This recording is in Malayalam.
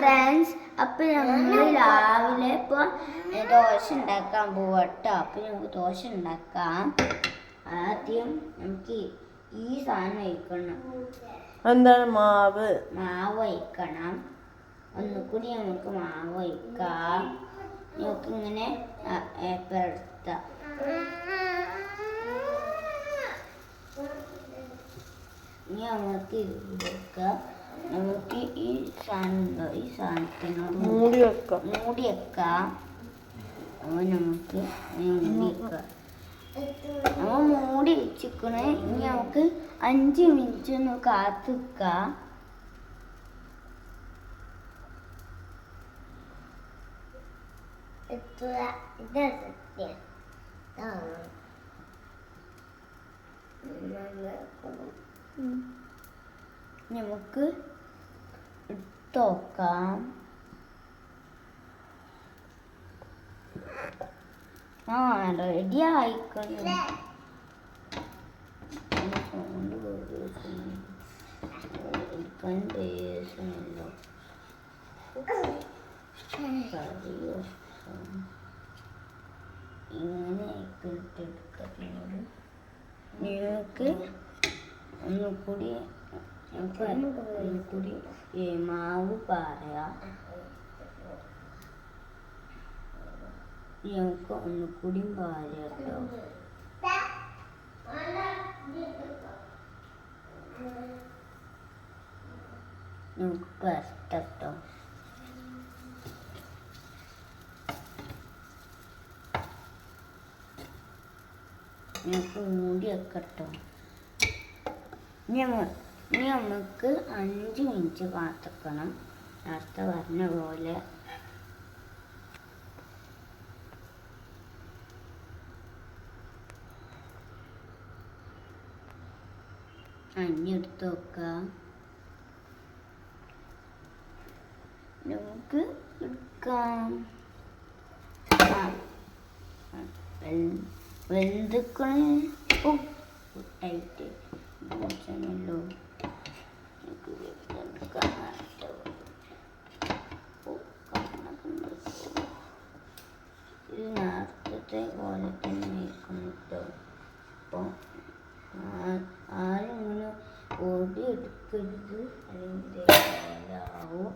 ഫ്രണ്ട്സ്, അപ്പം നമ്മൾ രാവിലെ ഇപ്പോൾ ദോശ ഉണ്ടാക്കാൻ പോവട്ടോ. അപ്പം നമുക്ക് ദോശ ഉണ്ടാക്കാം. ആദ്യം നമുക്ക് ഈ സാധനം വയ്ക്കണം. എന്താണ്? മാവ് വയ്ക്കണം. ഒന്നുകൂടി നമുക്ക് മാവ് വയ്ക്കാം. നമുക്കിങ്ങനെ പെരത്താം. ഇനി നമുക്ക് ഇതിലേക്ക് നമുക്ക് ഈ സാധനത്തിനോട് മൂടി വെക്കാം. അപ്പോൾ നമുക്ക് നമ്മൾ മൂടി വെച്ചിക്കണേ. ഇനി നമുക്ക് 5 മിനിറ്റ് ഒന്ന് കാത്തു വെക്കാം. നമുക്ക് ഇട്ട് നോക്കാം. റെഡി ആയിക്കണു. ഇങ്ങനെ ഇട്ടെടുക്കുന്നത് നിങ്ങൾക്ക് ഒന്നുകൂടി മാവ് പറയാം. ഞങ്ങൾക്ക് ഒന്നുകൂടി പാരട്ടോ. നമുക്ക് പരത്തട്ടോ. ഞങ്ങൾക്ക് മൂടി വെക്കട്ടോ. ഇനി നമുക്ക് 5 മിനിറ്റ് കാത്തിക്കണം. നേരത്തെ പറഞ്ഞ പോലെ എടുത്ത് വെക്കാം. നമുക്ക് എടുക്കാം. വെന്തിക്കണായിട്ട് ല്ലോ. ഇത് നേരത്തെ പോലെ തന്നെ വയ്ക്കണം കേട്ടോ. അപ്പോൾ ആരും ഇങ്ങനെ ഓടി എടുക്കരുത്, അല്ലെങ്കിൽ ആവും.